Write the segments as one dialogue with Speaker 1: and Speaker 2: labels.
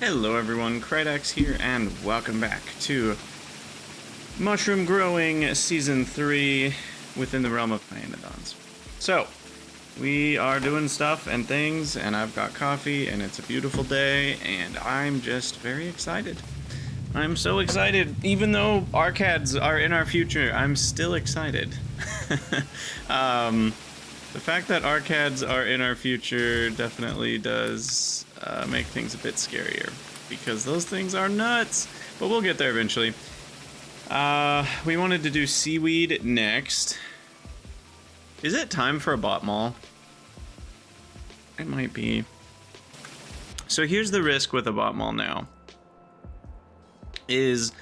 Speaker 1: Hello everyone, Krydex here, and welcome back to Mushroom Growing Season 3 within the realm of pyanodons. So, we are doing stuff and things, and I've got coffee, and it's a beautiful day, and I'm just very excited. I'm so excited. Even though arcads are in our future, I'm still excited. The fact that arcads are in our future definitely does make things a bit scarier, because those things are nuts, but we'll get there eventually. We wanted to do Seaweed next. Is it time for a bot mall? It might be. So here's the risk with a bot mall now. Is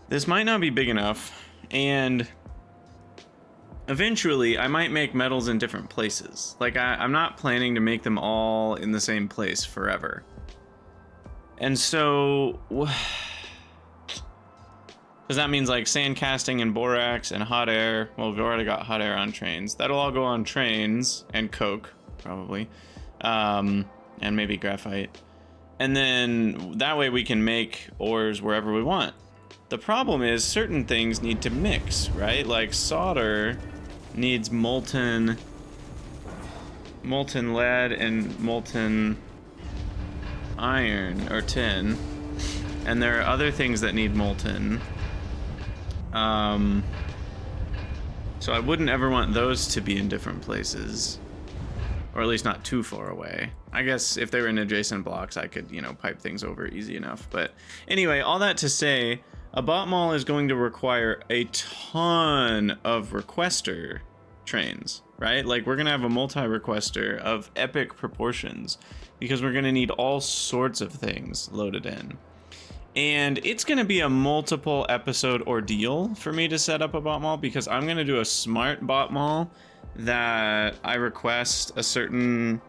Speaker 1: this might not be big enough, and eventually I might make metals in different places. Like I'm not planning to make them all in the same place forever. And so, because that means like sand casting and borax and hot air. Well, we've already got hot air on trains. That'll all go on trains, and coke, probably. And maybe graphite. And then that way we can make ores wherever we want. The problem is certain things need to mix, right? Like solder needs molten lead and molten iron or tin, and there are other things that need molten. So I wouldn't ever want those to be in different places, or at least not too far away. I guess if they were in adjacent blocks, I could, pipe things over easy enough. But anyway, all that to say, a bot mall is going to require a ton of requester trains, right? Like we're gonna have a multi-requester of epic proportions, because we're gonna need all sorts of things loaded in. And it's gonna be a multiple episode ordeal for me to set up a bot mall, because I'm gonna do a smart bot mall that I request a certain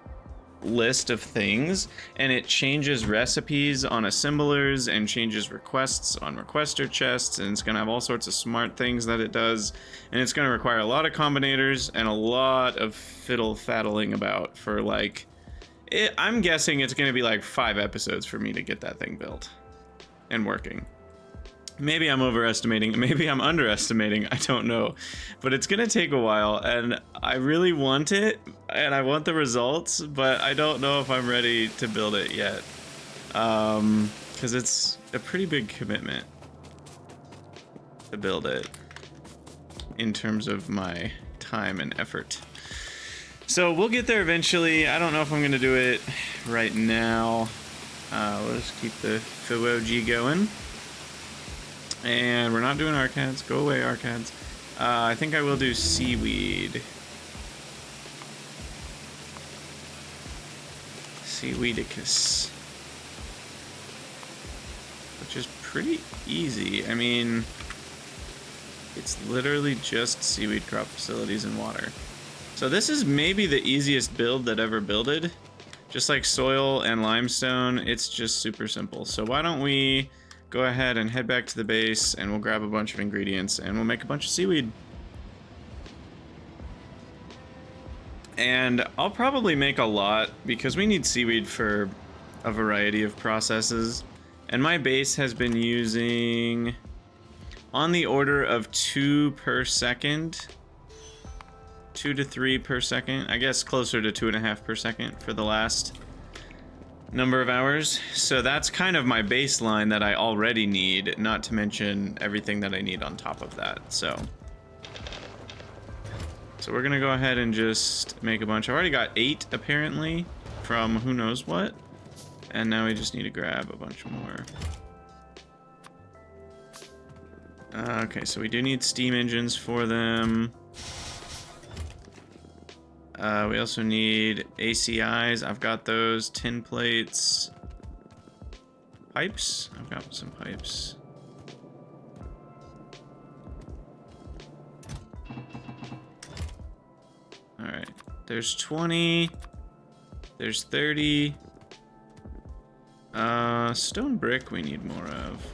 Speaker 1: list of things, and it changes recipes on assemblers and changes requests on requester chests, and it's gonna have all sorts of smart things that it does, and it's gonna require a lot of combinators and a lot of fiddle-faddling about for I'm guessing it's gonna be like 5 episodes for me to get that thing built and working. Maybe I'm overestimating, maybe I'm underestimating, I don't know. But it's gonna take a while, and I really want it, and I want the results, but I don't know if I'm ready to build it yet. Because it's a pretty big commitment to build it in terms of my time and effort. So we'll get there eventually. I don't know if I'm gonna do it right now. Let's keep the PYOG going. And we're not doing arcads. Go away, arcads. I think I will do Seaweed. Seaweedicus. Which is pretty easy. I mean, it's literally just seaweed crop facilities and water. So this is maybe the easiest build that ever builded. Just like soil and limestone, it's just super simple. So why don't we go ahead and head back to the base, and we'll grab a bunch of ingredients, and we'll make a bunch of seaweed. And I'll probably make a lot, because we need seaweed for a variety of processes. And my base has been using on the order of 2 per second. 2 to 3 per second. I guess closer to 2.5 per second for the last number of hours. So that's kind of my baseline that I already need, not to mention everything that I need on top of that. So we're gonna go ahead and just make a bunch. I already got 8 apparently from who knows what, and now we just need to grab a bunch more. Okay, so we do need steam engines for them. We also need ACIs. I've got those. Tin plates. Pipes. I've got some pipes. Alright. There's 20. There's 30. Stone brick we need more of.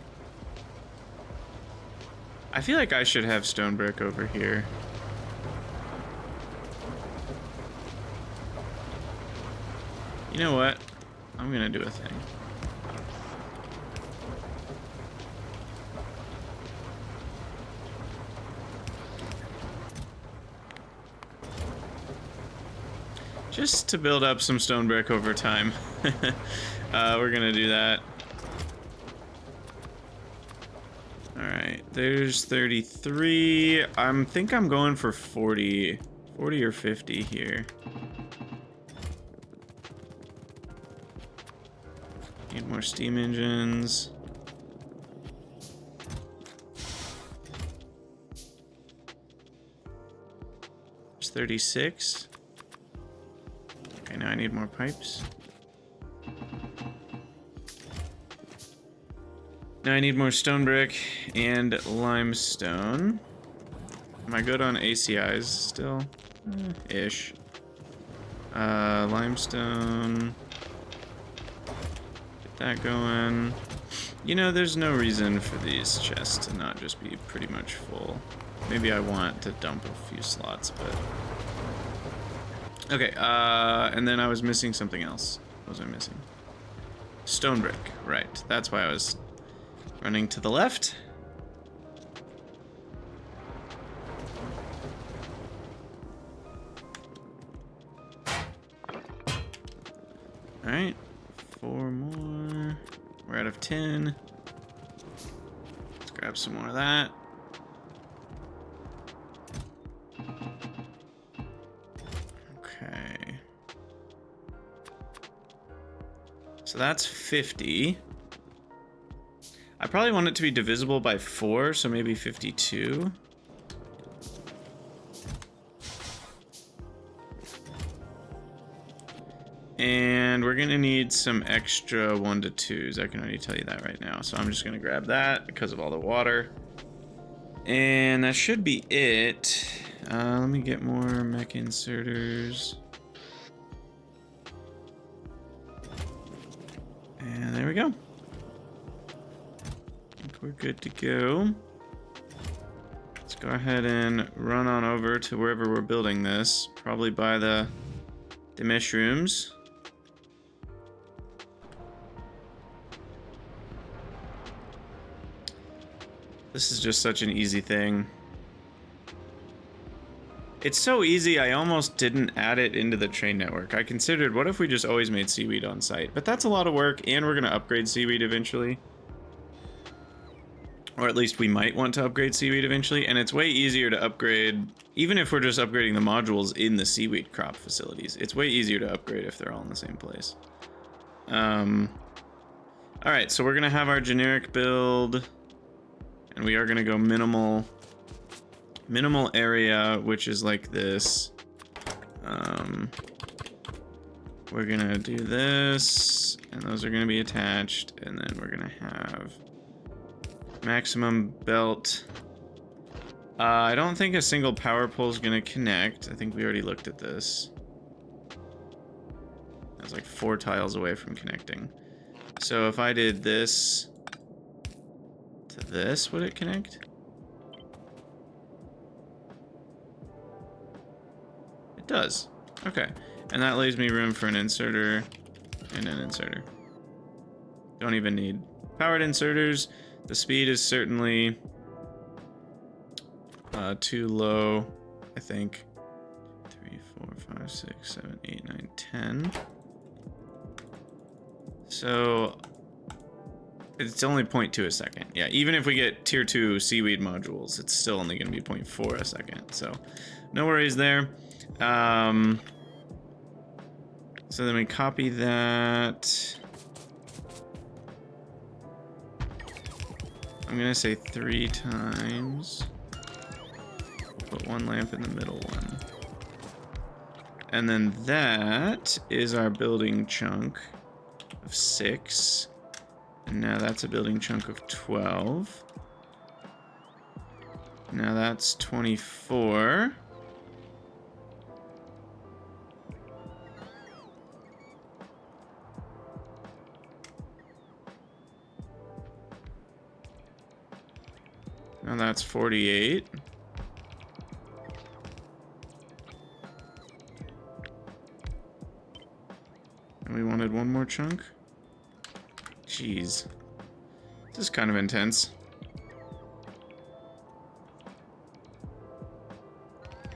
Speaker 1: I feel like I should have stone brick over here. You know what? I'm gonna do a thing. just to build up some stone brick over time. We're gonna do that. Alright, there's 33. I think I'm going for 40 or 50 here. Need more steam engines. There's 36. Okay, now I need more pipes. Now I need more stone brick and limestone. Am I good on ACIs still? Ish. Limestone. Get that going. You know, there's no reason for these chests to not just be pretty much full. Maybe I want to dump a few slots, but... Okay, and then I was missing something else. What was I missing? Stone brick, right. That's why I was running to the left. Alright, 4 more. We're out of 10. Let's grab some more of that. Okay. So that's 50. I probably want it to be divisible by 4, so maybe 52. And we're gonna need some extra 1 to 2s. I can already tell you that right now. So I'm just gonna grab that because of all the water. And that should be it. Let me get more mech inserters. And there we go. I think we're good to go. Let's go ahead and run on over to wherever we're building this. Probably by the mushrooms. This is just such an easy thing. It's so easy, I almost didn't add it into the train network. I considered, what if we just always made Seaweed on site? But that's a lot of work, and we're gonna upgrade Seaweed eventually. Or at least we might want to upgrade Seaweed eventually, and it's way easier to upgrade, even if we're just upgrading the modules in the Seaweed crop facilities. It's way easier to upgrade if they're all in the same place. Alright, so we're gonna have our generic build, and we are gonna go minimal area, which is like this. We're gonna do this, and those are gonna be attached, and then we're gonna have maximum belt. I don't think a single power pole is gonna connect. I think we already looked at this. I was like 4 tiles away from connecting. So if I did this to this, would it connect? It does. Okay. And that leaves me room for an inserter and an inserter. Don't even need powered inserters. The speed is certainly too low, I think. 3, 4, 5, 6, 7, 8, 9, 10. So it's only 0.2 a second. Yeah, even if we get tier 2 Seaweed modules, it's still only going to be 0.4 a second. So no worries there. So then we copy that. I'm gonna say 3 times. Put 1 lamp in the middle one. And then that is our building chunk of 6. And now that's a building chunk of 12. Now that's 24. Now that's 48. And we wanted 1 more chunk? Jeez. This is kind of intense.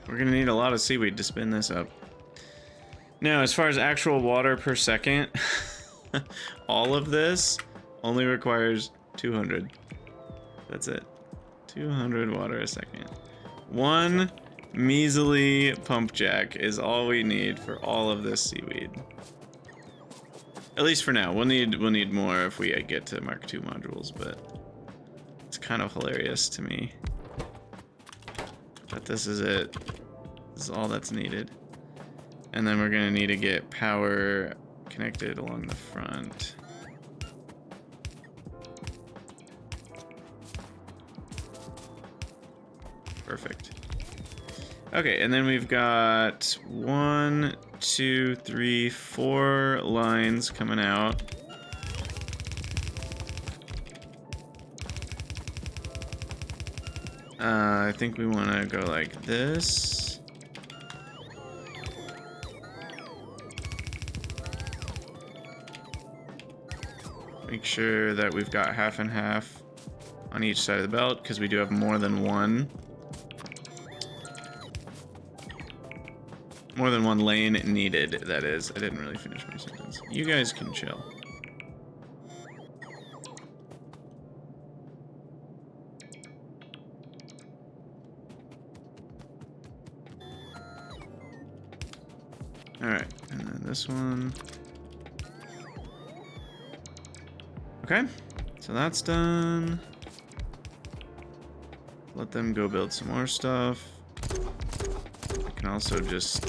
Speaker 1: We're gonna need a lot of seaweed to spin this up. Now, as far as actual water per second, all of this only requires 200. That's it. 200 water a second. One measly pump jack is all we need for all of this seaweed. At least for now. We'll need more if we get to Mark II modules, but it's kind of hilarious to me. But this is it. This is all that's needed. And then we're gonna need to get power connected along the front. Perfect. Okay, and then we've got 1, 2, 3, 4 lines coming out. I think we want to go like this. Make sure that we've got half and half on each side of the belt, because we do have more than one. More than one lane needed, that is. I didn't really finish my sentence. You guys can chill. Alright, and then this one. Okay, so that's done. Let them go build some more stuff. I can also just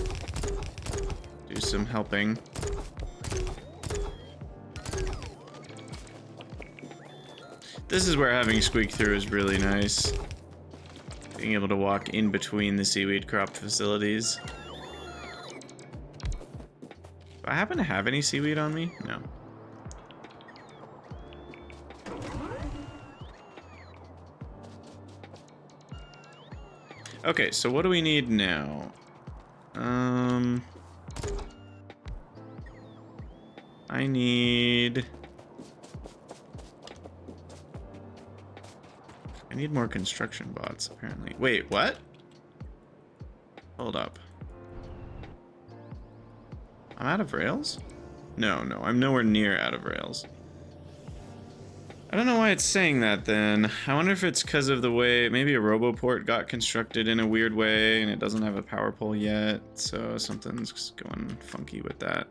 Speaker 1: do some helping. This is where having squeak through is really nice. Being able to walk in between the seaweed crop facilities. Do I happen to have any seaweed on me? No. Okay, so what do we need now? I need more construction bots, apparently. Wait, what? Hold up. I'm out of rails? No, I'm nowhere near out of rails. I don't know why it's saying that then. I wonder if it's because of the way maybe a roboport got constructed in a weird way and it doesn't have a power pole yet, so something's going funky with that.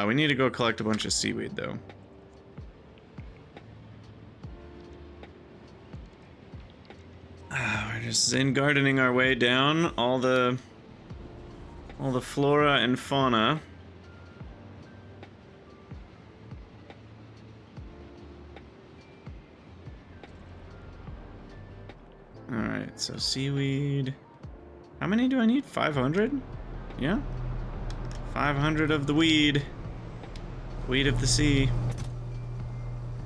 Speaker 1: We need to go collect a bunch of seaweed though. We're just zen gardening our way down all the flora and fauna. Alright, so seaweed. How many do I need? 500? Yeah. 500 of the weed. Weed of the sea.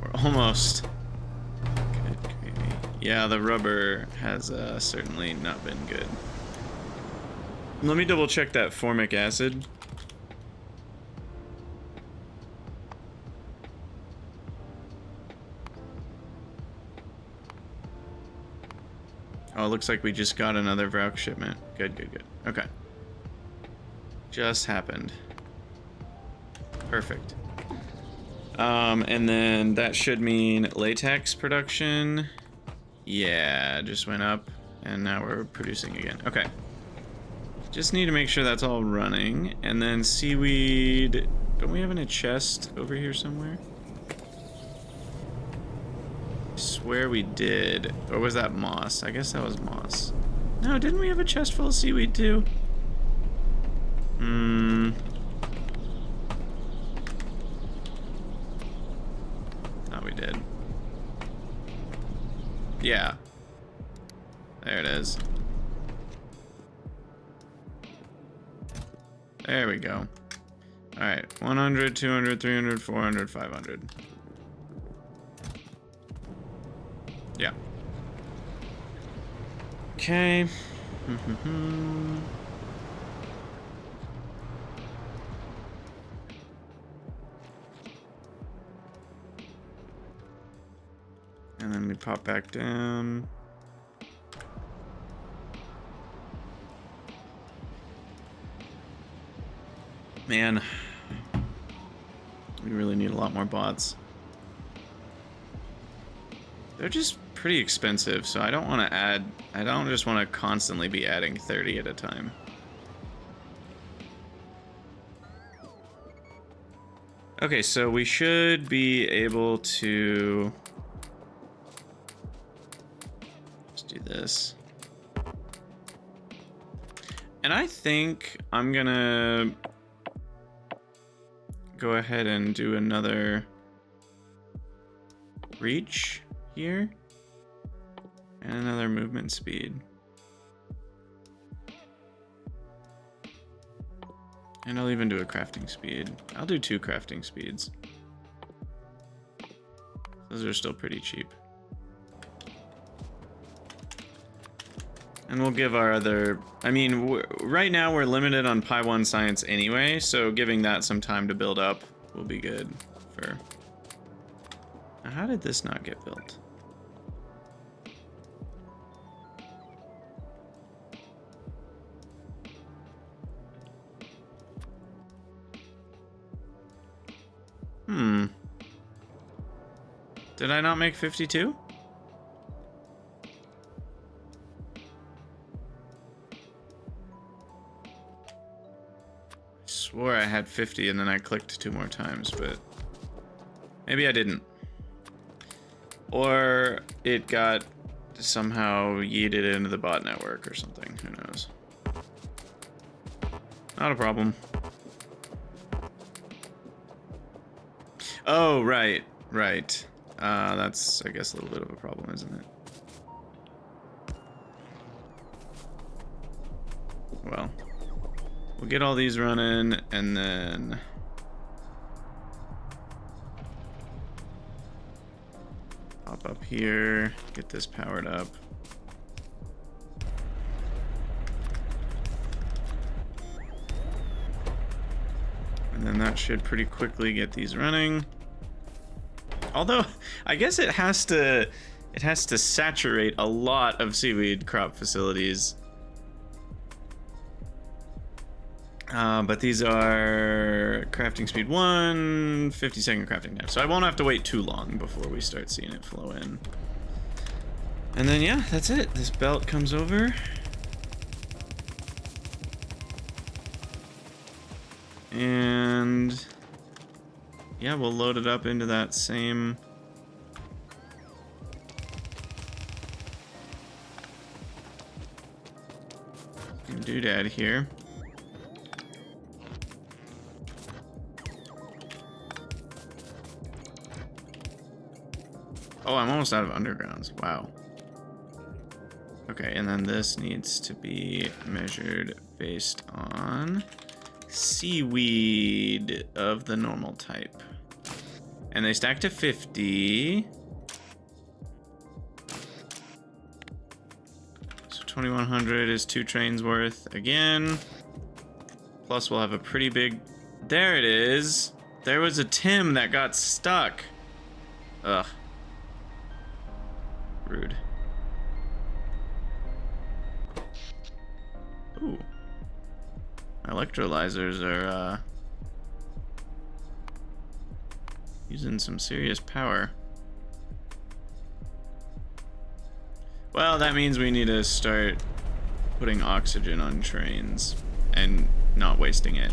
Speaker 1: We're almost. Good gravy. Yeah, the rubber has certainly not been good. Let me double check that formic acid. Oh, it looks like we just got another Vrauk shipment. Good. Okay. Just happened. Perfect. And then that should mean latex production. Yeah, just went up, and now we're producing again. Okay. Just need to make sure that's all running. And then seaweed... Don't we have in a chest over here somewhere? I swear we did. Or was that moss? I guess that was moss. No, didn't we have a chest full of seaweed too? Thought we did. Yeah. There it is. There we go. Alright, 100, 200, 300, 400, 500. Yeah. Okay. And then we pop back down. Man, we really need a lot more bots. They're just pretty expensive, so I don't want to add... I don't just want to constantly be adding 30 at a time. Okay, so we should be able to... Let's do this. And I think I'm gonna go ahead and do another reach here and another movement speed. And I'll even do a crafting speed. I'll do 2 crafting speeds. Those are still pretty cheap. And we'll give our other... I mean, right now we're limited on Pi 1 science anyway, so giving that some time to build up will be good for... Now, how did this not get built? Did I not make 52? I swore I had 50 and then I clicked 2 more times, but maybe I didn't. Or it got somehow yeeted into the bot network or something. Who knows? Not a problem. Oh, right. Right. That's, I guess, a little bit of a problem, isn't it? Well, we'll get all these running, and then... Hop up here, get this powered up. And then that should pretty quickly get these running. Although, I guess it has to saturate a lot of seaweed crop facilities. But these are crafting speed 1, 50-second crafting time. So I won't have to wait too long before we start seeing it flow in. And then, yeah, that's it. This belt comes over. And... yeah, we'll load it up into that same... doodad here. Oh, I'm almost out of undergrounds. Wow. Okay, and then this needs to be measured based on seaweed of the normal type. And they stack to 50. So 2100 is 2 trains worth again. Plus we'll have a pretty big... There it is. There was a Tim that got stuck. Ugh. Rude. Ooh. Electrolyzers are using some serious power. Well, that means we need to start putting oxygen on trains and not wasting it.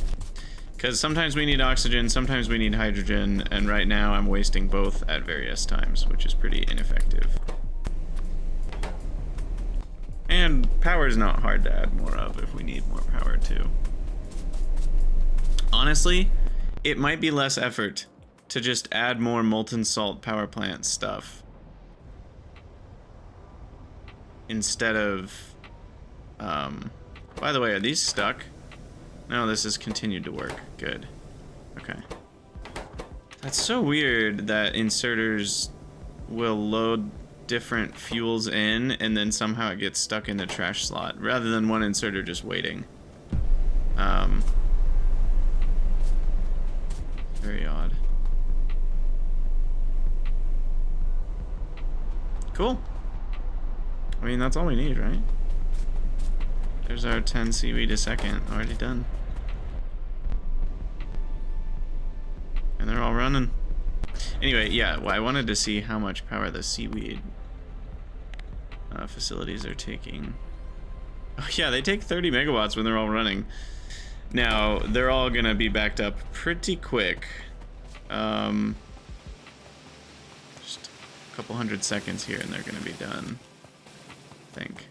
Speaker 1: Because sometimes we need oxygen, sometimes we need hydrogen, and right now I'm wasting both at various times, which is pretty ineffective. And power is not hard to add more of if we need more power too. Honestly, it might be less effort to just add more molten salt power plant stuff instead of... by the way, are these stuck? No, this has continued to work. Good. Okay. That's so weird that inserters will load different fuels in and then somehow it gets stuck in the trash slot rather than one inserter just waiting. Very odd. Cool. I mean, that's all we need, right? There's our 10 seaweed a second already done. running. Anyway, yeah, well, I wanted to see how much power the Seaweed facilities are taking. Oh yeah, they take 30 megawatts when they're all running. Now, they're all gonna be backed up pretty quick. Just a couple hundred seconds here and they're gonna be done, I think.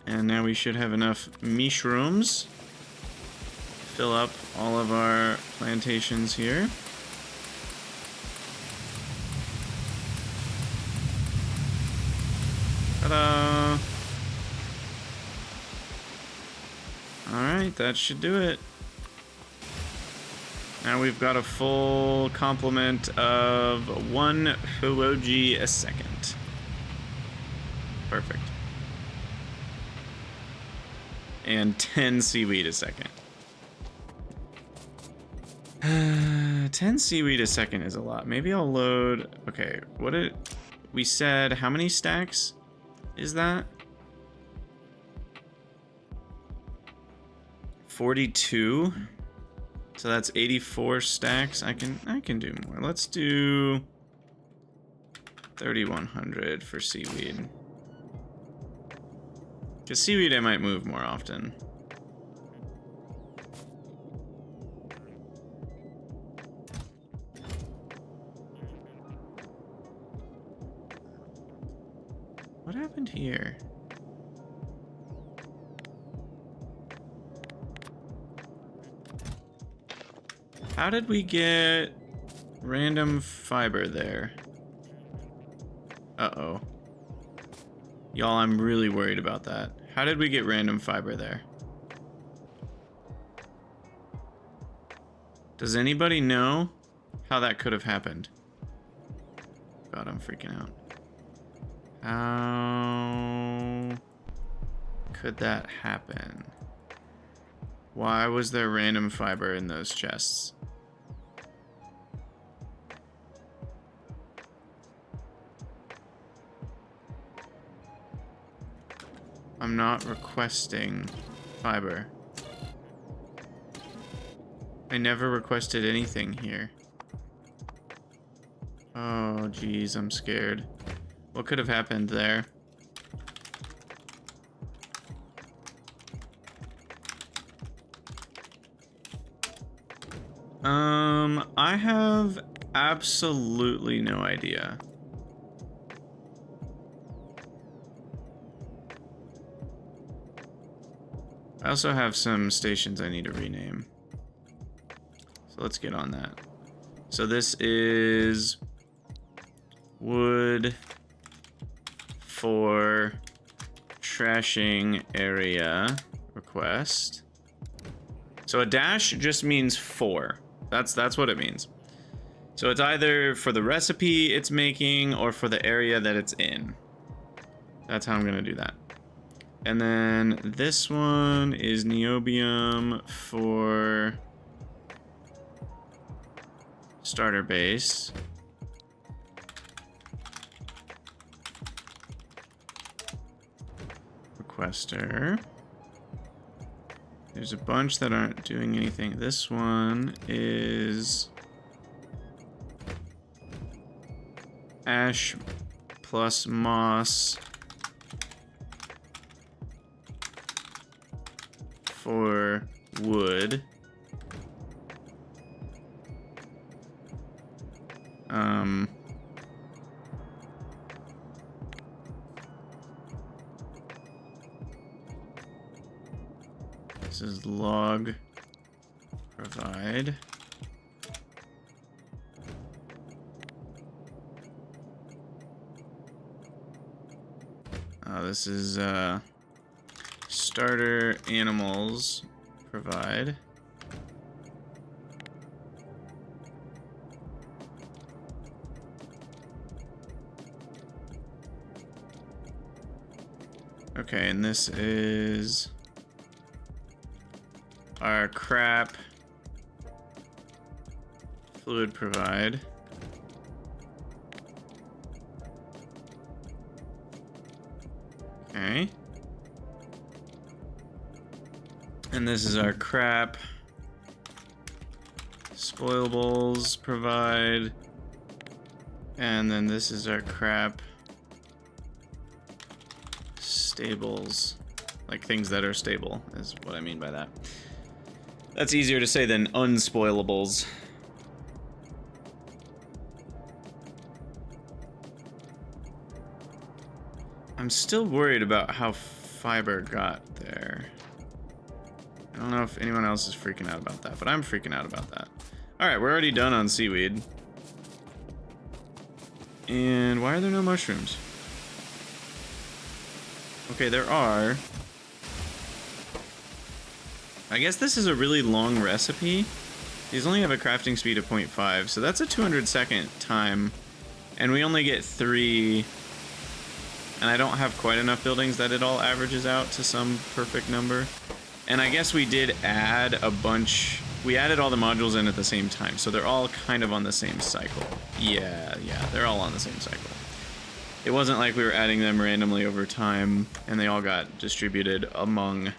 Speaker 1: And now we should have enough mushrooms to fill up all of our plantations here. Ta-da! Alright, that should do it. Now we've got a full complement of 1 Huoji a second. Perfect. And 10 seaweed a second. 10 seaweed a second is a lot. Maybe I'll load... Okay, what did... We said how many stacks is that? 42. So that's 84 stacks. I can do more. Let's do 3,100 for seaweed. Because seaweed I might move more often. What happened here? How did we get random fiber there? Uh-oh. Y'all, I'm really worried about that. How did we get random fiber there? Does anybody know how that could have happened? God, I'm freaking out. How could that happen? Why was there random fiber in those chests? I'm not requesting fiber. I never requested anything here. Oh, geez, I'm scared. What could have happened there? I have absolutely no idea. I also have some stations I need to rename. So let's get on that. So this is wood for trashing area request. So a dash just means 4. That's what it means. So it's either for the recipe it's making or for the area that it's in. That's how I'm gonna do that. And then this one is niobium for starter base. Requester. There's a bunch that aren't doing anything. This one is ash plus moss for wood. This is log provide. This is starter animals provide. Okay, and this is our crap fluid provide. Okay. And this is our crap Spoilables provide. And then this is our crap. Stables. Like things that are stable is what I mean by that. That's easier to say than unspoilables. I'm still worried about how fiber got there. I don't know if anyone else is freaking out about that, but I'm freaking out about that. Alright, we're already done on seaweed. And why are there no mushrooms? Okay, there are. I guess this is a really long recipe. These only have a crafting speed of 0.5, so that's a 200-second time. And we only get 3. And I don't have quite enough buildings that it all averages out to some perfect number. And I guess we did add a bunch. We added all the modules in at the same time, so they're all kind of on the same cycle. Yeah, they're all on the same cycle. It wasn't like we were adding them randomly over time, and they all got distributed among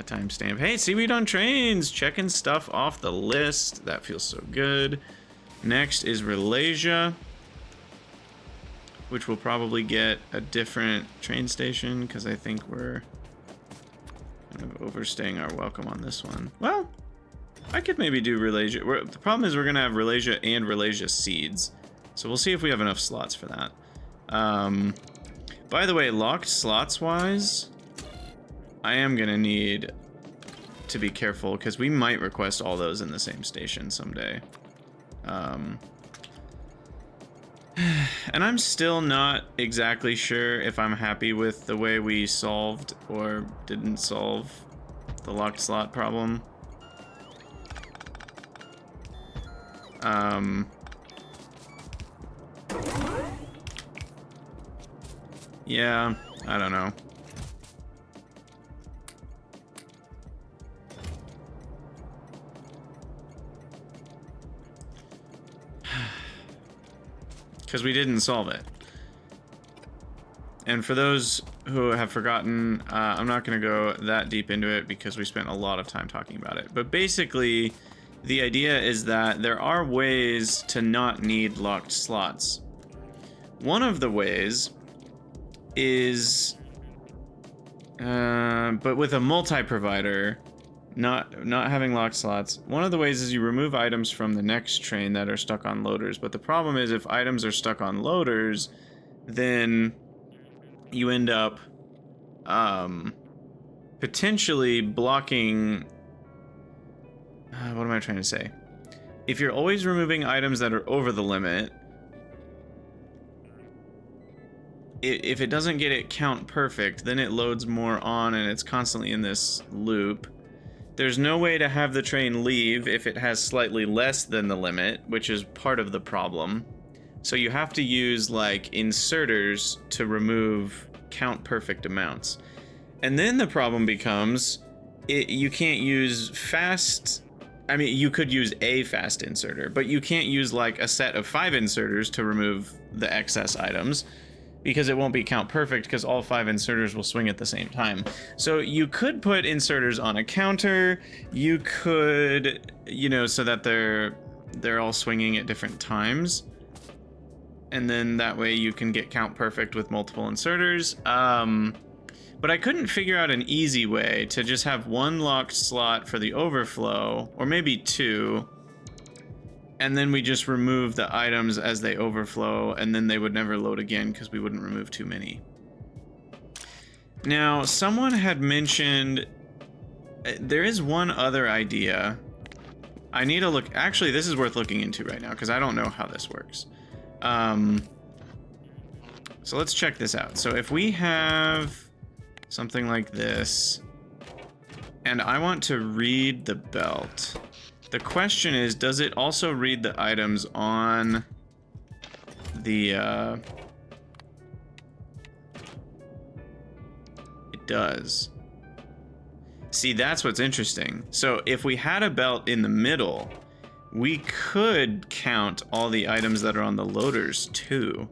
Speaker 1: a timestamp. Hey, Seaweed on Trains! Checking stuff off the list. That feels so good. Next is Ralesia, which will probably get a different train station, because I think we're kind of overstaying our welcome on this one. Well, I could maybe do Ralesia. The problem is we're going to have Ralesia and Ralesia seeds, so we'll see if we have enough slots for that. By the way, locked slots-wise, I am going to need to be careful, because we might request all those in the same station someday. And I'm still not exactly sure if I'm happy with the way we solved or didn't solve the locked slot problem. Yeah, I don't know. Because we didn't solve it. And for those who have forgotten, I'm not going to go that deep into it because we spent a lot of time talking about it. But basically, the idea is that there are ways to not need locked slots. One of the ways is, but with a multi-provider, not having locked slots, one of the ways is you remove items from the next train that are stuck on loaders. But the problem is if items are stuck on loaders, then you end up potentially blocking, what am I trying to say? If you're always removing items that are over the limit, if it doesn't get it count perfect, then it loads more on and it's constantly in this loop. There's no way to have the train leave if it has slightly less than the limit, which is part of the problem. So you have to use like inserters to remove count perfect amounts. And then the problem becomes you can't use fast. I mean, you could use a fast inserter, but you can't use like a set of 5 inserters to remove the excess items, because it won't be count perfect because all 5 inserters will swing at the same time. So you could put inserters on a counter. You could, you know, so that they're all swinging at different times. And then that way you can get count perfect with multiple inserters. But I couldn't figure out an easy way to just have 1 locked slot for the overflow, or maybe 2. And then we just remove the items as they overflow, and then they would never load again because we wouldn't remove too many. Now, someone had mentioned there is one other idea. I need to look. Actually, this is worth looking into right now because I don't know how this works. So let's check this out. So if we have something like this, and I want to read the belt. The question is, does it also read the items on the, it does. See, that's what's interesting. So if we had a belt in the middle, we could count all the items that are on the loaders too.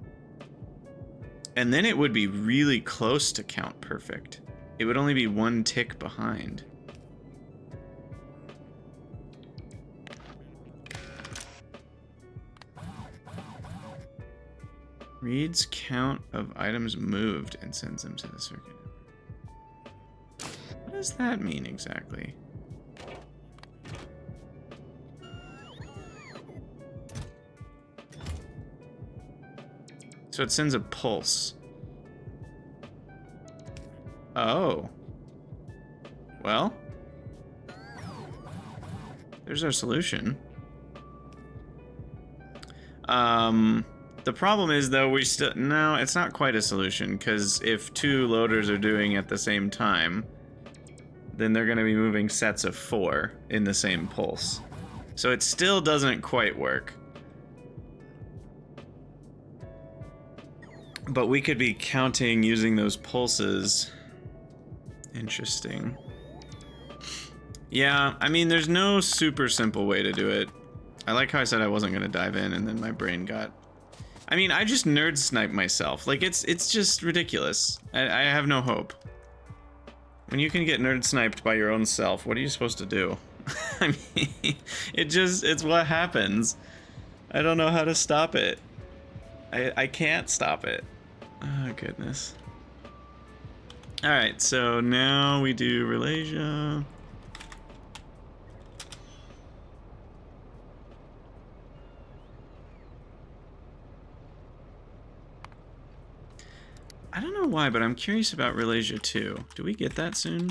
Speaker 1: And then it would be really close to count perfect. It would only be 1 tick behind. Reads count of items moved and sends them to the circuit. What does that mean exactly? So it sends a pulse. Oh. Well. There's our solution. The problem is, though, we still... No, it's not quite a solution, because if two loaders are doing it at the same time, then they're going to be moving sets of 4 in the same pulse. So it still doesn't quite work. But we could be counting using those pulses. Interesting. Yeah, I mean, there's no super simple way to do it. I like how I said I wasn't going to dive in, and then my brain got... I mean, I just nerd sniped myself. Like, it's just ridiculous. I have no hope. When you can get nerd sniped by your own self, what are you supposed to do? I mean, it's what happens. I don't know how to stop it. I can't stop it. Oh, goodness. Alright, so now we do Ralesia. I don't know why, but I'm curious about Ralesia too. Do we get that soon?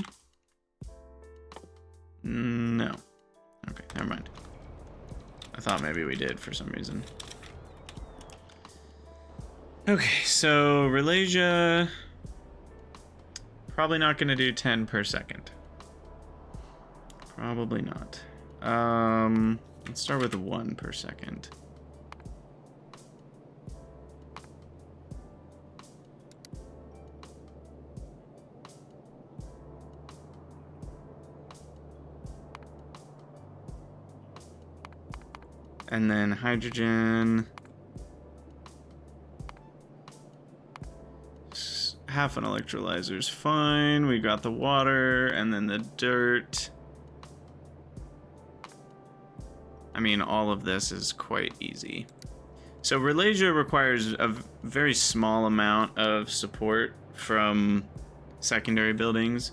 Speaker 1: No. Okay, never mind. I thought maybe we did for some reason. Okay, so Ralesia... Probably not going to do 10 per second. Probably not. Let's start with 1 per second. And then hydrogen. Half an electrolyzer's fine. We got the water and then the dirt. I mean, all of this is quite easy. So Ralesia requires a very small amount of support from secondary buildings.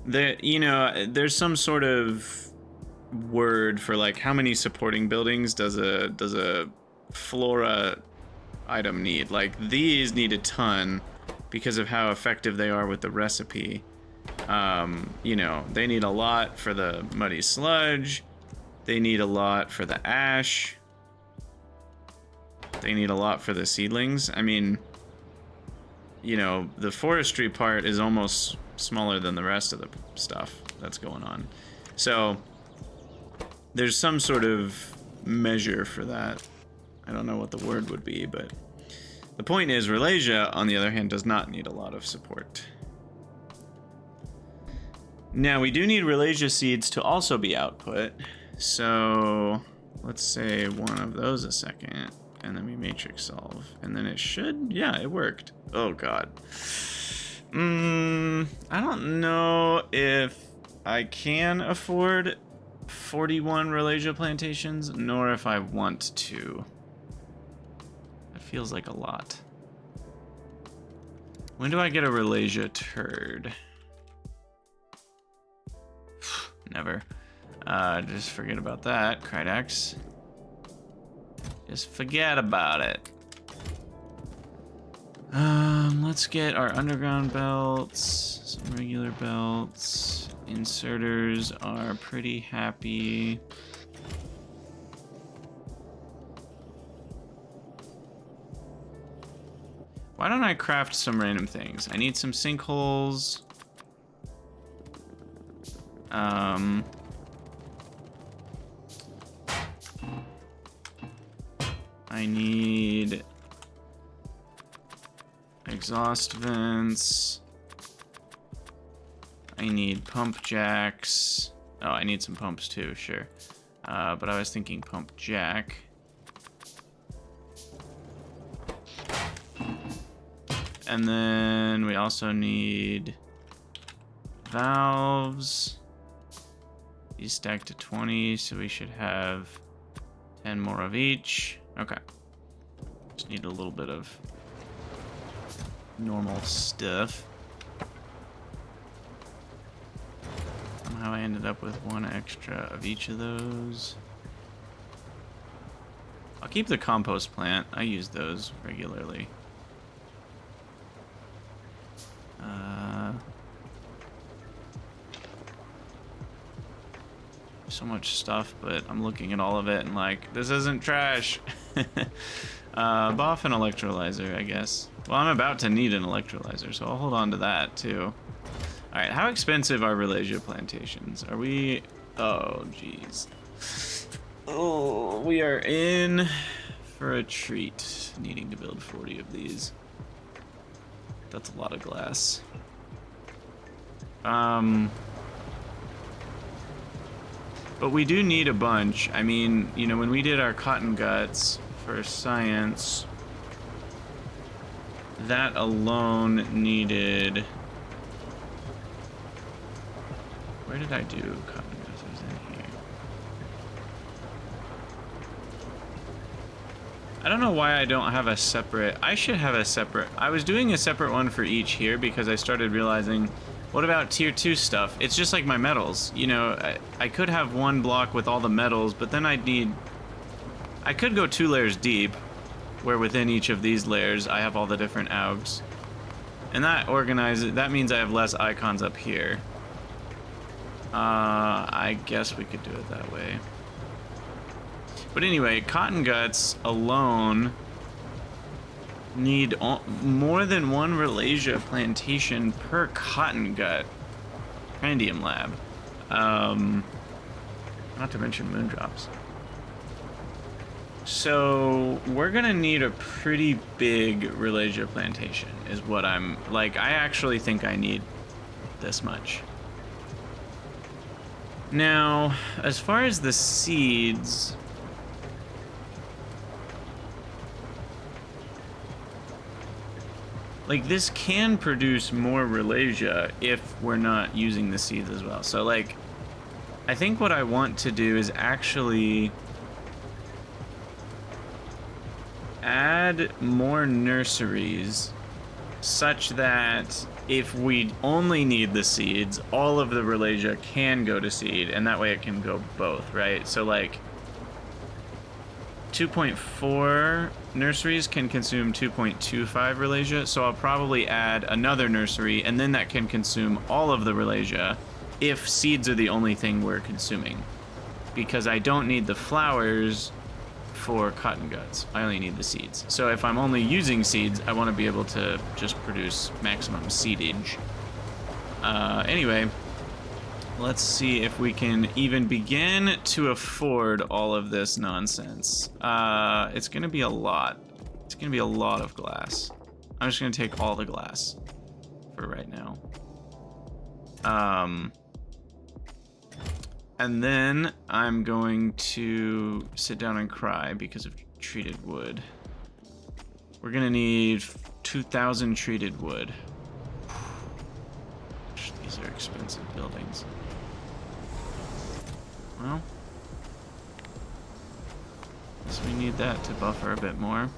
Speaker 1: There's some sort of word for like how many supporting buildings does a flora item need. Like these need a ton because of how effective they are with the recipe. They need a lot for the muddy sludge. They need a lot for the ash. They need a lot for the seedlings. I mean, the forestry part is almost smaller than the rest of the stuff that's going on. So there's some sort of measure for that. I don't know what the word would be, but the point is Ralesia, on the other hand, does not need a lot of support. Now, we do need Ralesia seeds to also be output. So let's say one of those a second, and then we matrix solve. And then it should, yeah, it worked. Oh, God. I don't know if I can afford 41 Ralesia plantations, nor if I want to. That feels like a lot. When do I get a Ralesia turd? Never. Just forget about that, Krydax. Just forget about it. Let's get our underground belts, some regular belts. Inserters are pretty happy. Why don't I craft some random things? I need some sinkholes. I need exhaust vents. I need pump jacks. Oh, I need some pumps too, sure. But I was thinking pump jack. And then we also need valves. These stack to 20, so we should have 10 more of each. Okay. Just need a little bit of normal stuff. Somehow I ended up with one extra of each of those. I'll keep the compost plant. I use those regularly. So much stuff, but I'm looking at all of it and like, this isn't trash. Boff an electrolyzer, I guess. Well, I'm about to need an electrolyzer, so I'll hold on to that too. All right, how expensive are Ralesia plantations? Are we? Oh, geez. Oh, we are in for a treat. Needing to build 40 of these. That's a lot of glass. But we do need a bunch. I mean, you know, when we did our cotton guts for science, that alone needed... Where did I do cotton guts? It was in here. I don't know why I don't have a separate... I should have a separate... I was doing a separate one for each here because I started realizing... What about tier 2 stuff? It's just like my metals. You know, I could have one block with all the metals, but then I'd need... I could go 2 layers deep, where within each of these layers I have all the different augs. And that organizes... That means I have less icons up here. I guess we could do it that way. But anyway, cotton guts alone... need more than one Ralesia plantation per cotton gut. Prandium lab. Not to mention moondrops. So we're gonna need a pretty big Ralesia plantation is what I'm like. I actually think I need this much. Now, as far as the seeds, like, this can produce more Ralesia if we're not using the seeds as well. So, like, I think what I want to do is actually add more nurseries such that if we only need the seeds, all of the Ralesia can go to seed, and that way it can go both, right? So, like, 2.4 nurseries can consume 2.25 Ralesia, so I'll probably add another nursery, and then that can consume all of the Ralesia if seeds are the only thing we're consuming. Because I don't need the flowers for cotton guts. I only need the seeds. So if I'm only using seeds, I want to be able to just produce maximum seedage. Anyway, let's see if we can even begin to afford all of this nonsense. It's gonna be a lot. It's gonna be a lot of glass. I'm just gonna take all the glass for right now. And then I'm going to sit down and cry because of treated wood. We're gonna need 2,000 treated wood. These are expensive buildings. Well, guess we need that to buffer a bit more.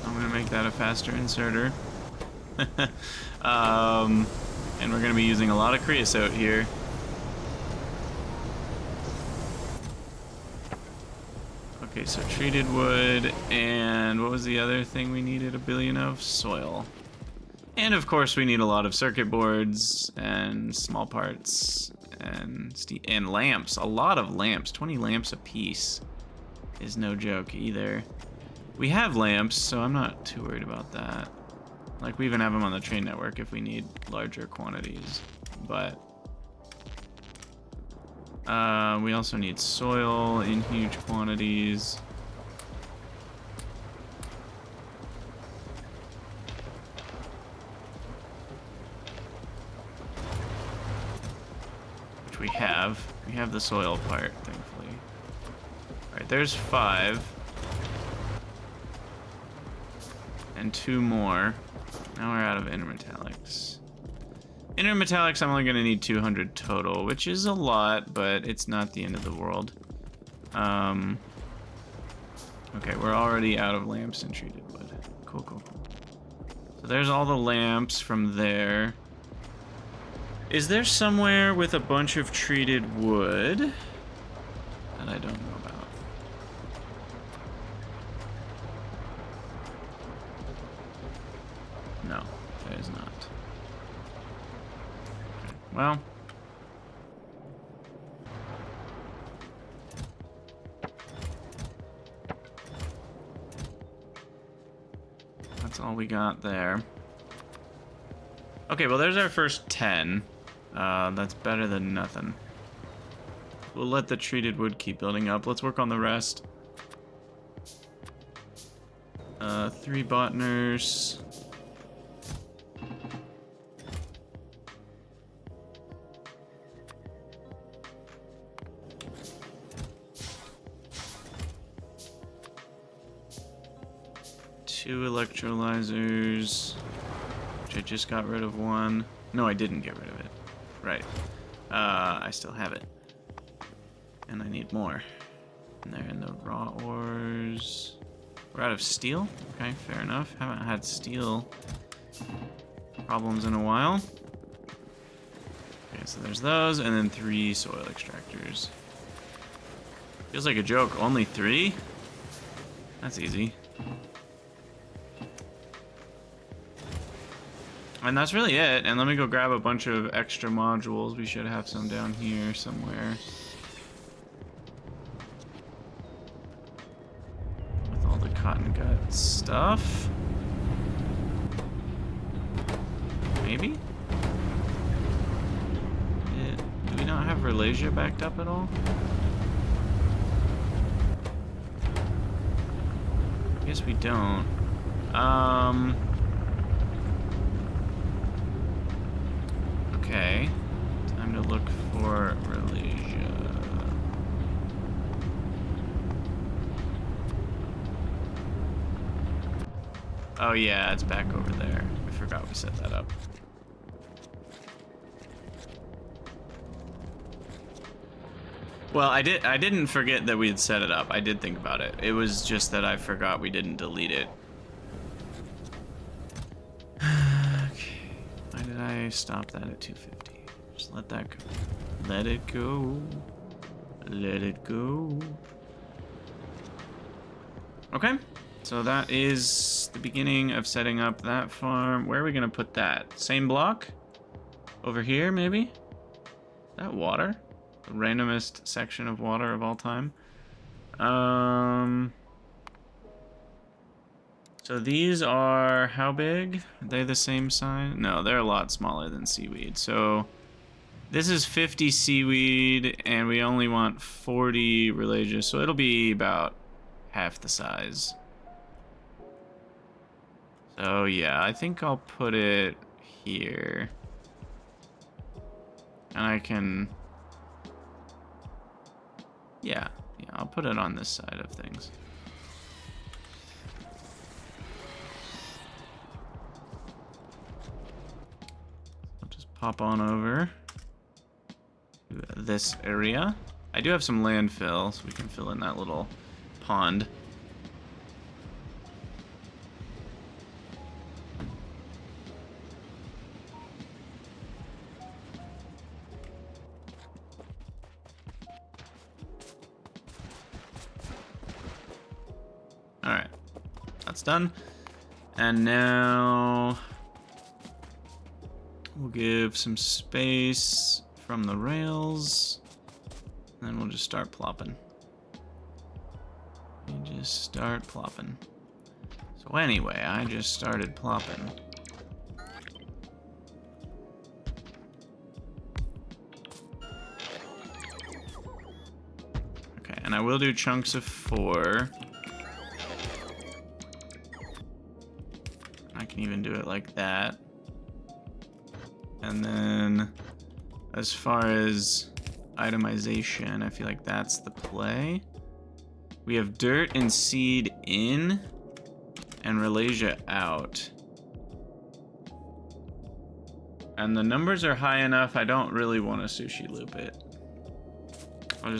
Speaker 1: I'm gonna make that a faster inserter. And we're gonna be using a lot of creosote here. Okay, so treated wood, and what was the other thing we needed 1 billion of? Soil. And of course we need a lot of circuit boards and small parts and lamps. A lot of lamps. 20 lamps a piece is no joke either. We have lamps, so I'm not too worried about that. Like, we even have them on the train network if we need larger quantities. But we also need soil in huge quantities. Which we have. We have the soil part, thankfully. Alright, there's 5. And 2 more. Now we're out of intermetallics. Intermetallics, I'm only going to need 200 total, which is a lot, but it's not the end of the world. Okay, we're already out of lamps and treated wood. Cool, cool, cool. So there's all the lamps from there. Is there somewhere with a bunch of treated wood that I don't know about? No, there is not. Okay, well. That's all we got there. Okay, well there's our first 10. That's better than nothing. We'll let the treated wood keep building up. Let's work on the rest. 3 botners. Two electrolyzers, which I just got rid of one. No, I didn't get rid of it. Right. I still have it. And I need more. And they're in the raw ores. We're out of steel? Okay, fair enough. Haven't had steel problems in a while. Okay, so there's those, and then 3 soil extractors. Feels like a joke. Only 3? That's easy. And that's really it. And let me go grab a bunch of extra modules. We should have some down here somewhere. With all the cotton gut stuff. Maybe? Do we not have Ralesia backed up at all? I guess we don't. Okay, time to look for Ralesia. Oh yeah, it's back over there. I forgot we set that up. Well, I didn't forget that we had set it up. I did think about it. It was just that I forgot we didn't delete it. I stop that at 250. Just let that go. Let it go. Let it go. Okay, so that is the beginning of setting up that farm. Where are we gonna put that? Same block? Over here, maybe? That water? The randomest section of water of all time. So these are how big? Are they the same size? No, they're a lot smaller than seaweed. So this is 50 seaweed, and we only want 40 Ralesia, so it'll be about half the size. So yeah, I think I'll put it here. And I can... Yeah, I'll put it on this side of things. Hop on over to this area. I do have some landfill, so we can fill in that little pond. All right, that's done. And now we'll give some space from the rails, and then we'll just start plopping. So anyway, I just started plopping. Okay, and I will do chunks of 4. I can even do it like that. And then, as far as itemization, I feel like that's the play. We have dirt and seed in, and Ralesia out. And the numbers are high enough, I don't really want to sushi loop it. I'll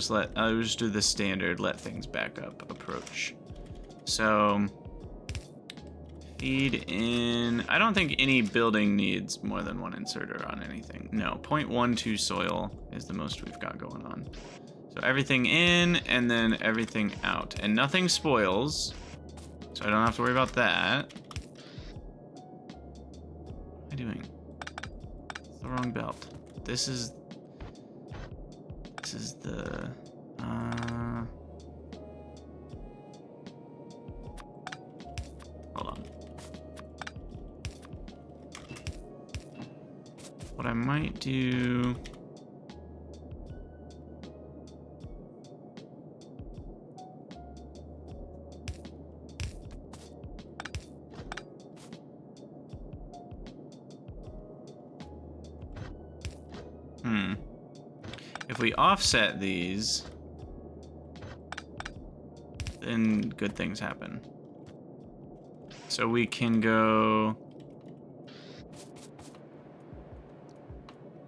Speaker 1: just do the standard let things back up approach. So feed in, I don't think any building needs more than one inserter on anything. No, 0.12 soil is the most we've got going on. So everything in and then everything out. And nothing spoils, so I don't have to worry about that. What am I doing? It's the wrong belt. This is the, hold on. What I might do, if we offset these, then good things happen. So we can go,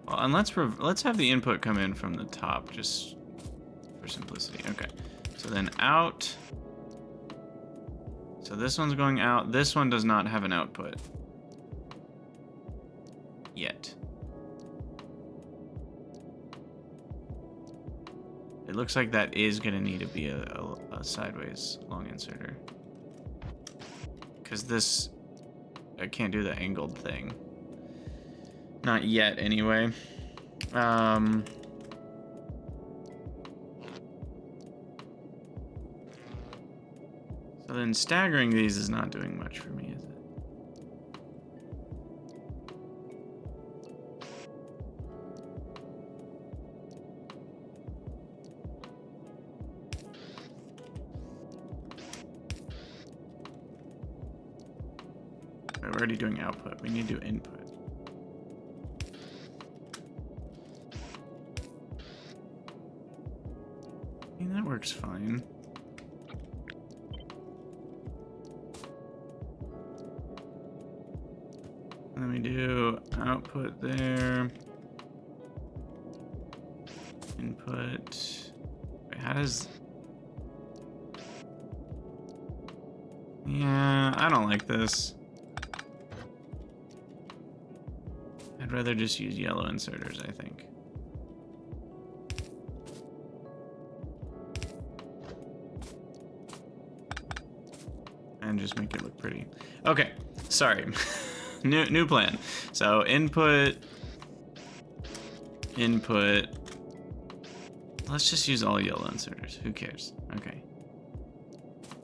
Speaker 1: well, and let's have the input come in from the top just for simplicity. Okay, so then out. So this one's going out. This one does not have an output yet. It looks like that is gonna need to be a sideways long inserter. Because this, I can't do the angled thing. Not yet, anyway. So then staggering these is not doing much for me, is it? We're already doing output. We need to do input. I mean, that works fine. And then we do output there. Input. Wait, how does... Yeah, I don't like this. I'd rather just use yellow inserters, I think. And just make it look pretty. Okay, sorry. New plan. So input. Let's just use all yellow inserters. Who cares? Okay.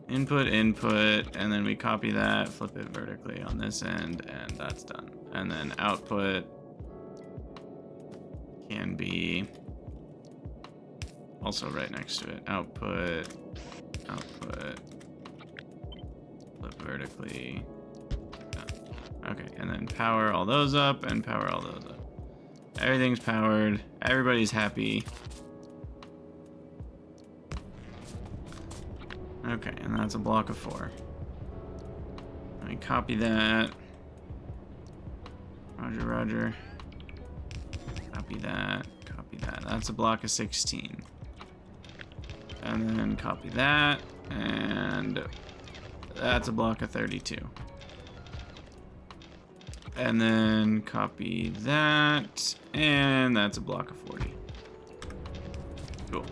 Speaker 1: Input, and then we copy that, flip it vertically on this end, and that's done. And then output can be also right next to it. Output, flip vertically. Done. Okay, and then power all those up and power all those up. Everything's powered. Everybody's happy. Okay, and that's a block of 4. Let me copy that. Roger, roger. Copy that, copy that. That's a block of 16. And then copy that, and that's a block of 32. And then copy that, and that's a block of 40. Cool.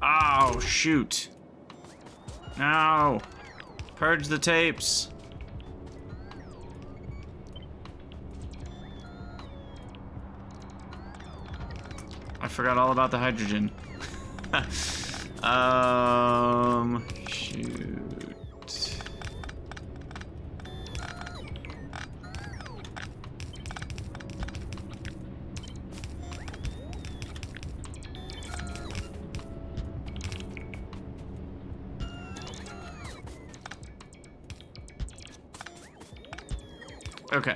Speaker 1: Oh, shoot. No. Purge the tapes. I forgot all about the hydrogen. Shoot. Okay.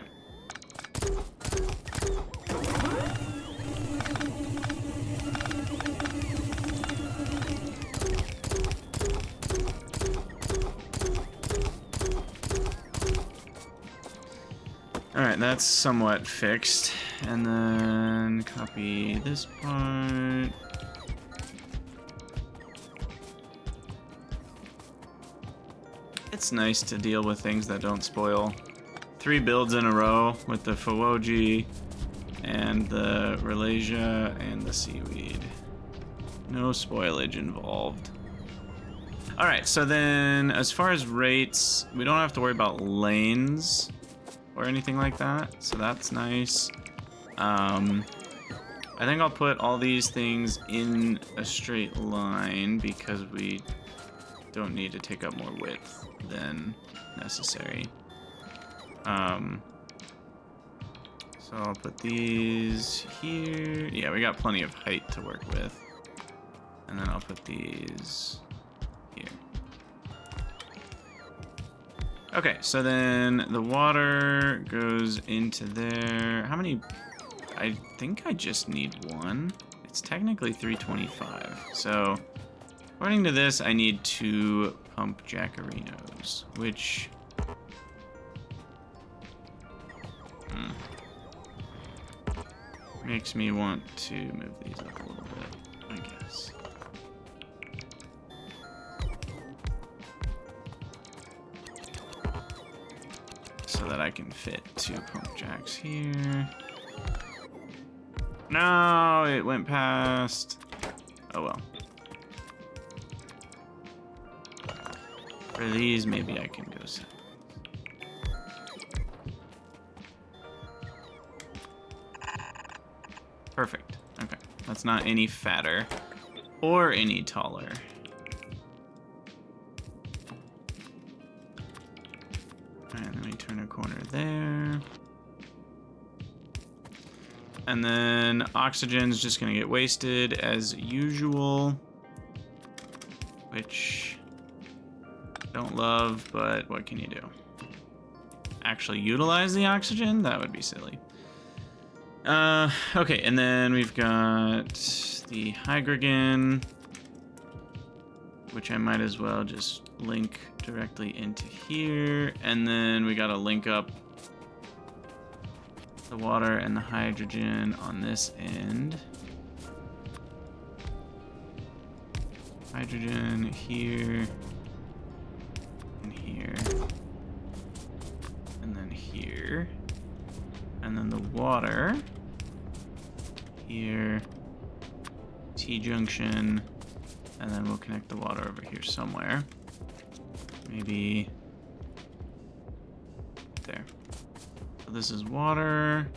Speaker 1: All right, that's somewhat fixed. and then copy this part. It's nice to deal with things that don't spoil. 3 builds in a row with the Fawoji and the Ralesia and the Seaweed. No spoilage involved. All right, so then as far as rates, we don't have to worry about lanes or anything like that, so that's nice. I think I'll put all these things in a straight line because we don't need to take up more width than necessary. So I'll put these here. Yeah, we got plenty of height to work with. And then I'll put these here. Okay, so then the water goes into there. How many? I think I just need 1. It's technically 325. So according to this, I need 2 pump jackarinos, which... makes me want to move these up a little bit, I guess. So that I can fit 2 pump jacks here. No, it went past. Oh well. For these, maybe I can go set. Perfect. Okay. That's not any fatter or any taller. Alright, then we turn a corner there. And then oxygen's just gonna get wasted as usual. Which I don't love, but what can you do? Actually utilize the oxygen? That would be silly. Okay, and then we've got the hydrogen, which I might as well just link directly into here. And then we gotta link up the water and the hydrogen on this end. Hydrogen here, and here, and then here. And then the water here, T-junction, and then we'll connect the water over here somewhere. Maybe there. So this is water.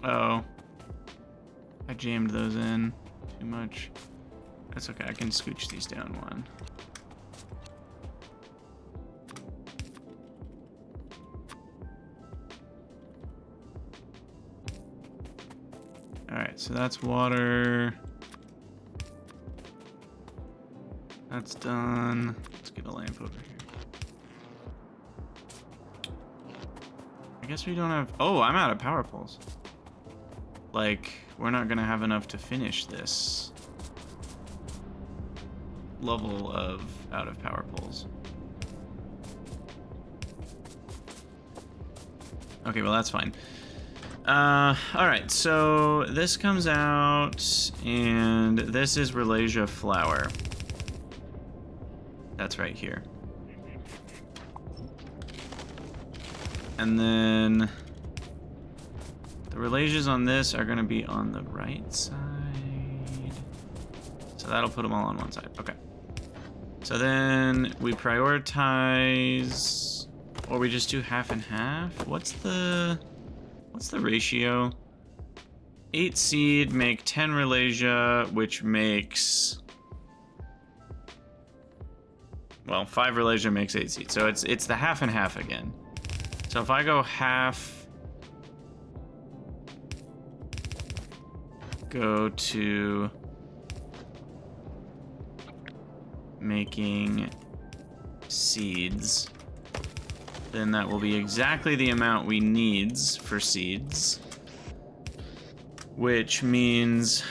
Speaker 1: Oh, I jammed those in too much. That's okay, I can scooch these down 1. Alright, so that's water. That's done. Let's get a lamp over here. I guess we don't have... Oh, I'm out of power poles. Like, we're not gonna have enough to finish this level of out of power poles. Okay, well that's fine. Alright, so this comes out, and this is Ralesia flour. That's right here. And then the Ralesias on this are gonna be on the right side. So that'll put them all on one side, okay. So then we prioritize, or we just do half and half. What's the ratio? 8 seed make 10 Ralesia, which makes, well, 5 Ralesia makes 8 seed. So it's the half and half again. So if I go half, go to making seeds, then that will be exactly the amount we needs for seeds, which means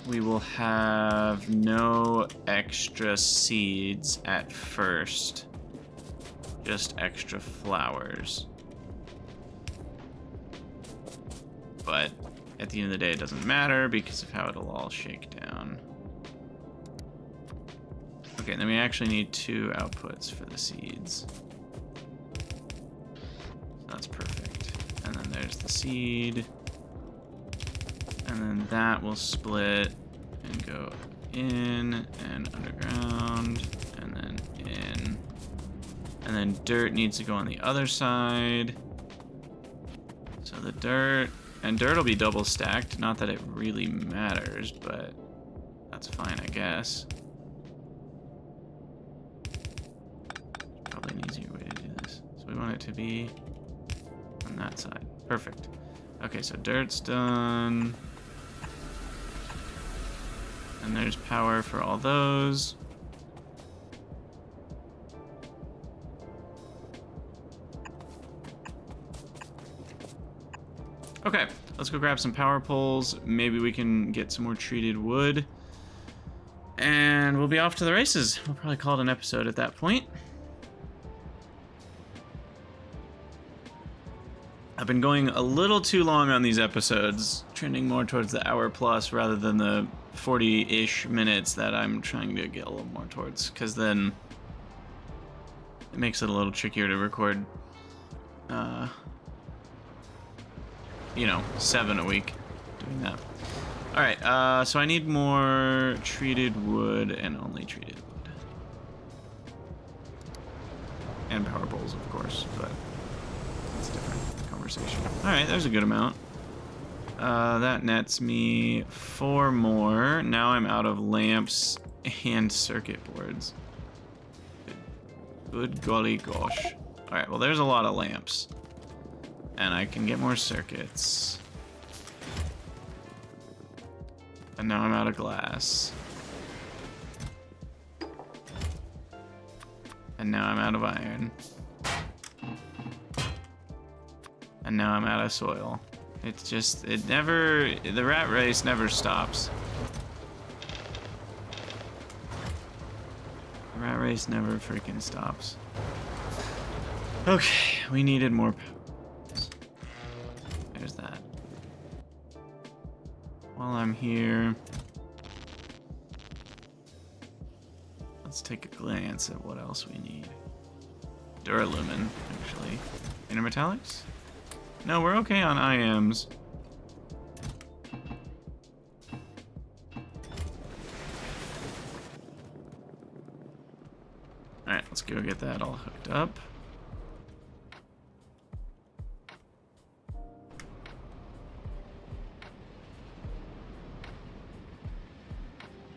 Speaker 1: we will have no extra seeds at first just extra flowers. But at the end of the day, it doesn't matter because of how it'll all shake down. Okay, then we actually need 2 outputs for the seeds. That's perfect. And then there's the seed. And then that will split and go in and underground and then in. And then dirt needs to go on the other side. So the dirt, and dirt will be double stacked. Not that it really matters, but that's fine, I guess. Probably an easier way to do this. So we want it to be on that side. Perfect. Okay, so dirt's done. And there's power for all those. Okay, let's go grab some power poles. Maybe we can get some more treated wood. And we'll be off to the races. We'll probably call it an episode at that point. I've been going a little too long on these episodes, trending more towards the hour plus rather than the 40-ish minutes that I'm trying to get a little more towards, because then it makes it a little trickier to record, you know, 7 a week doing that. All right, so I need more treated wood and only treated wood. And power poles, of course, but that's a different conversation. All right, there's a good amount. That nets me 4 more. Now I'm out of lamps and circuit boards. Good golly gosh. All right, well, there's a lot of lamps. And I can get more circuits. And now I'm out of glass. And now I'm out of iron. And now I'm out of soil. It's just, it never, the rat race never stops. The rat race never freaking stops. Okay, we needed more powers. There's that. While I'm here, let's take a glance at what else we need. Duralumin, actually. Intermetallics? No, we're okay on IMs. Alright, let's go get that all hooked up.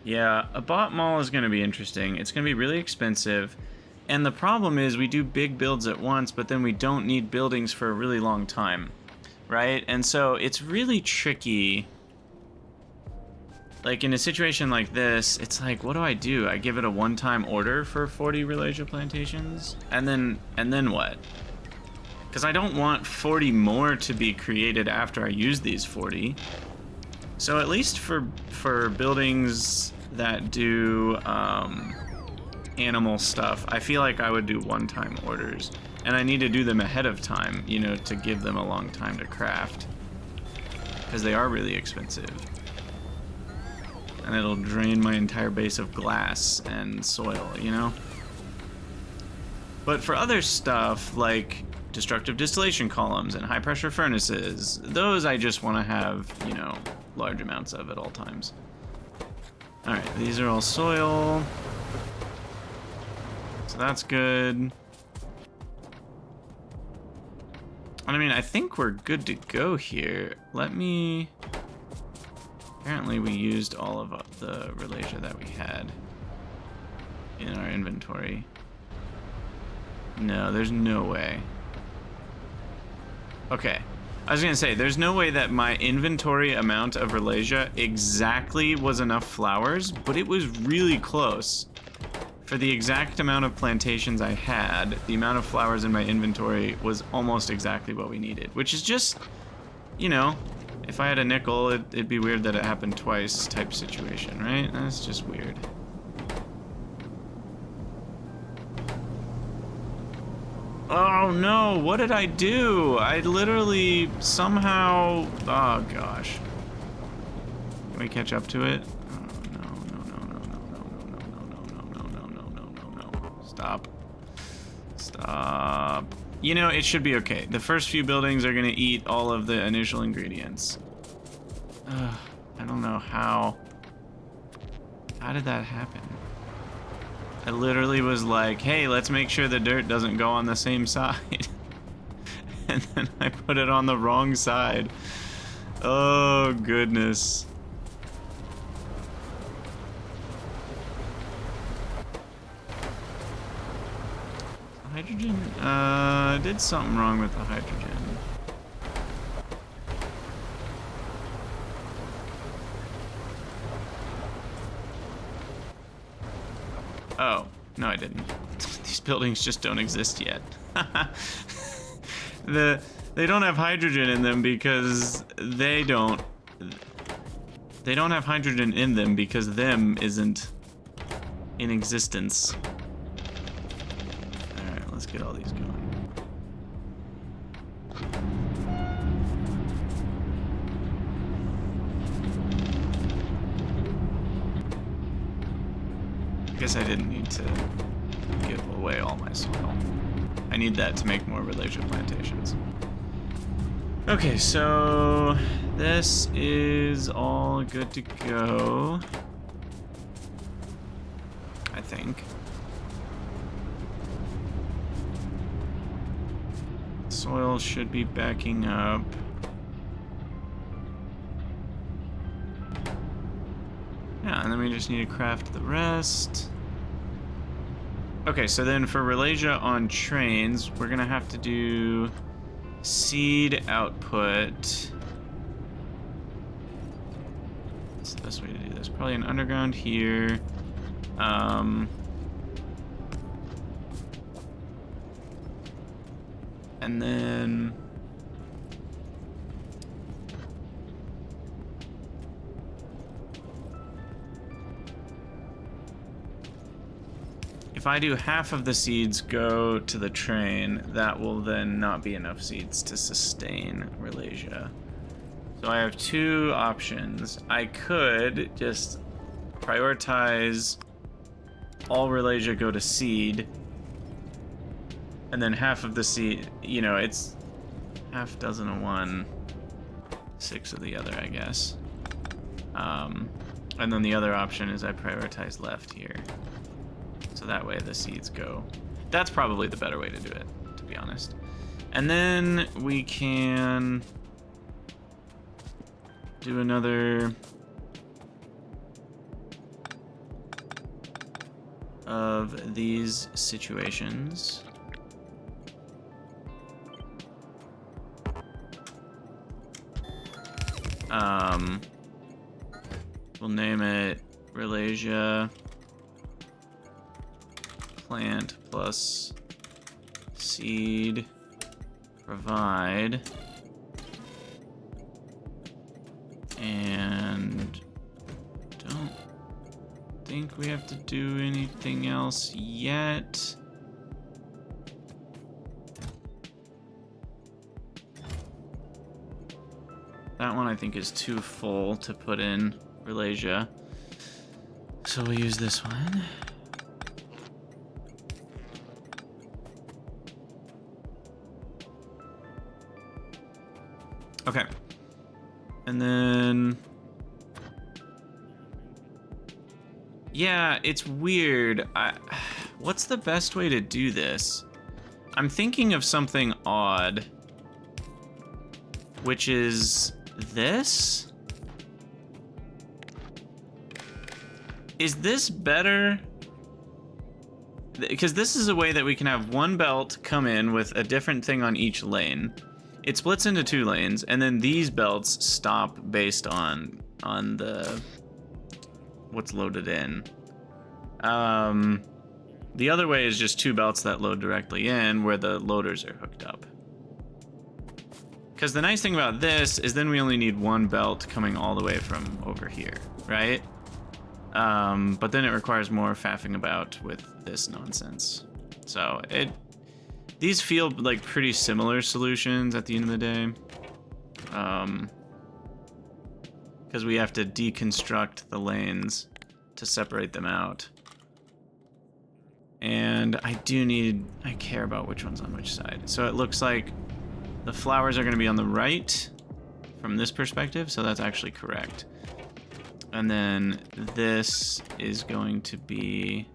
Speaker 1: Yeah, a bot mall is going to be interesting. It's going to be really expensive. And the problem is we do big builds at once, but then we don't need buildings for a really long time, right? And so it's really tricky. Like in a situation like this, it's like, what do? I give it a one-time order for 40 Ralesia plantations? And then what? Because I don't want 40 more to be created after I use these 40. So at least for buildings that do animal stuff, I feel like I would do one-time orders. And I need to do them ahead of time, you know, to give them a long time to craft. Because they are really expensive. And it'll drain my entire base of glass and soil, you know? But for other stuff, like destructive distillation columns and high-pressure furnaces, those I just want to have, you know, large amounts of at all times. Alright, these are all soil. So that's good. And I mean, I think we're good to go here. Let me... Apparently we used all of the Ralesia that we had in our inventory. No, there's no way. Okay. I was gonna say, there's no way that my inventory amount of Ralesia exactly was enough flowers, but it was really close. For the exact amount of plantations I had, the amount of flowers in my inventory was almost exactly what we needed, which is just, you know, if I had a nickel, it'd be weird that it happened twice type situation, right? That's just weird. Oh no, what did I do? I literally somehow, oh gosh. Can we catch up to it? Oh no, no, no, no, no, no, no, no, no, no, no, no, no, no, no, no. Stop. Stop. You know, it should be okay. The first few buildings are gonna eat all of the initial ingredients. I don't know how. How did that happen? I literally was like, hey, let's make sure the dirt doesn't go on the same side. And then I put it on the wrong side. Oh, goodness. Hydrogen? I did something wrong with the hydrogen. Oh, no I didn't. These buildings just don't exist yet. They don't have hydrogen in them because they don't have hydrogen in them because them isn't in existence. Alright, let's get all these going. I guess I didn't need to give away all my soil. I need that to make more Ralesia plantations. Okay, so this is all good to go, I think. Soil should be backing up. Yeah, and then we just need to craft the rest. Okay, so then for Ralesia on trains, we're gonna have to do seed output. What's the best way to do this? Probably an underground here. And then if I do half of the seeds go to the train, that will then not be enough seeds to sustain Ralesia. So I have two options. I could just prioritize all Ralesia go to seed, and then half of the seed, you know, it's half dozen of one, 6 of the other, I guess. And then the other option is I prioritize left here. So that way the seeds go. That's probably the better way to do it, to be honest. And then we can do another of these situations. We'll name it Ralesia plant plus seed provide, and don't think we have to do anything else yet. That one I think is too full to put in Ralesia, so we'll use this one. Okay, and then yeah, it's weird. What's the best way to do this? I'm thinking of something odd, which is this. Is this better? Because this is a way that we can have one belt come in with a different thing on each lane. It splits into 2 lanes, and then these belts stop based on the what's loaded in. The other way is just 2 belts that load directly in where the loaders are hooked up. Because the nice thing about this is then we only need 1 belt coming all the way from over here, right? But then it requires more faffing about with this nonsense. So These feel like pretty similar solutions at the end of the day. Because we have to deconstruct the lanes to separate them out. And I care about which one's on which side. So it looks like the flowers are going to be on the right from this perspective, so that's actually correct. And then this is going to be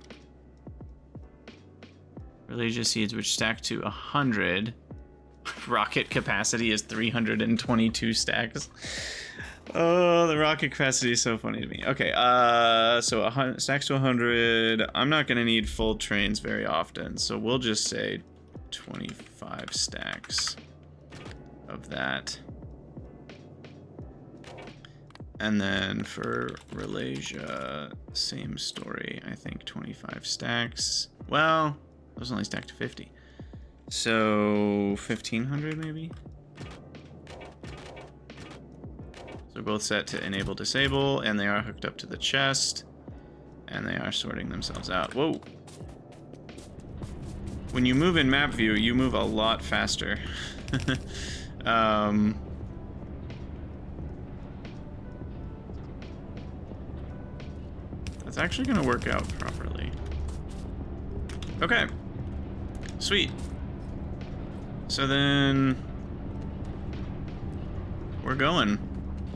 Speaker 1: Ralesia seeds, which stack to 100. Rocket capacity is 322 stacks. Oh, the rocket capacity is so funny to me. Okay, so 100 stacks to 100. I'm not gonna need full trains very often, so we'll just say 25 stacks of that. And then for Ralesia, same story. I think 25 stacks. Well, those only stack to 50. So 1,500 maybe? So both set to enable disable, and they are hooked up to the chest, and they are sorting themselves out. Whoa. When you move in map view, you move a lot faster. That's actually gonna work out properly. Okay. Sweet. So then we're going.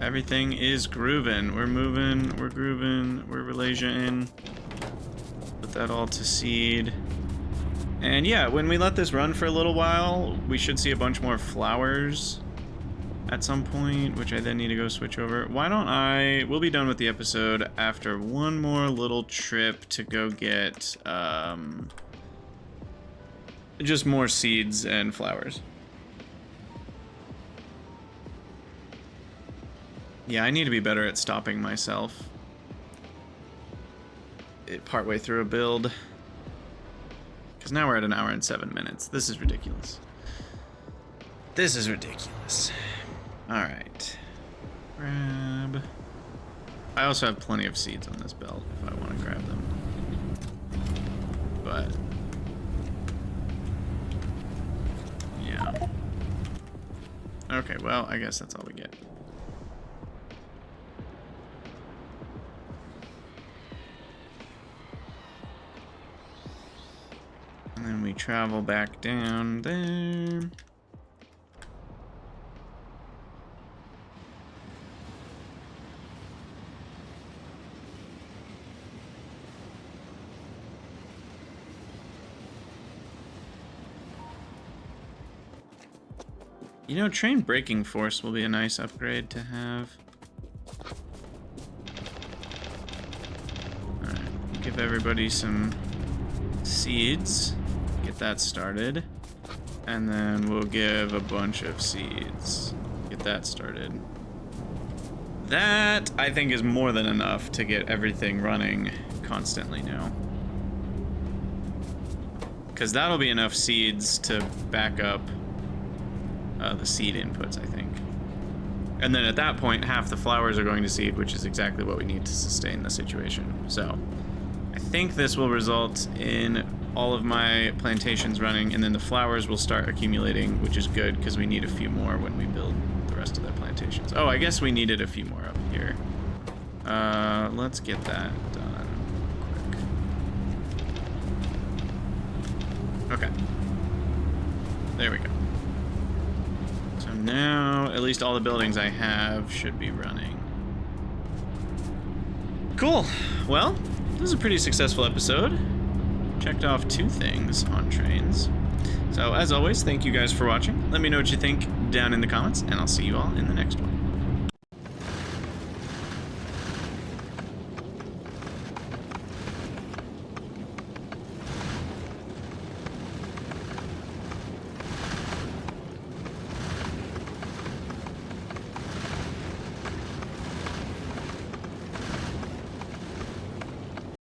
Speaker 1: Everything is grooving. We're moving, we're grooving, we're Ralesia in. Put that all to seed. And yeah, when we let this run for a little while, we should see a bunch more flowers at some point, which I then need to go switch over. Why don't we'll be done with the episode after one more little trip to go get just more seeds and flowers. Yeah, I need to be better at stopping myself partway through a build. Because now we're at 1 hour and 7 minutes. This is ridiculous. This is ridiculous. Alright. Grab. I also have plenty of seeds on this belt if I want to grab them. But yeah. Okay, well, I guess that's all we get. And then we travel back down there. You know, train braking force will be a nice upgrade to have. Alright, give everybody some seeds. Get that started. And then we'll give a bunch of seeds. Get that started. That, I think, is more than enough to get everything running constantly now. Because that'll be enough seeds to back up the seed inputs, I think. And then at that point, half the flowers are going to seed, which is exactly what we need to sustain the situation. So I think this will result in all of my plantations running, and then the flowers will start accumulating, which is good because we need a few more when we build the rest of the plantations. Oh, I guess we needed a few more up here. Let's get that done quick. Okay. There we go. So now, at least all the buildings I have should be running. Cool. Well, this is a pretty successful episode. Checked off 2 things on trains. So as always, thank you guys for watching. Let me know what you think down in the comments, and I'll see you all in the next one.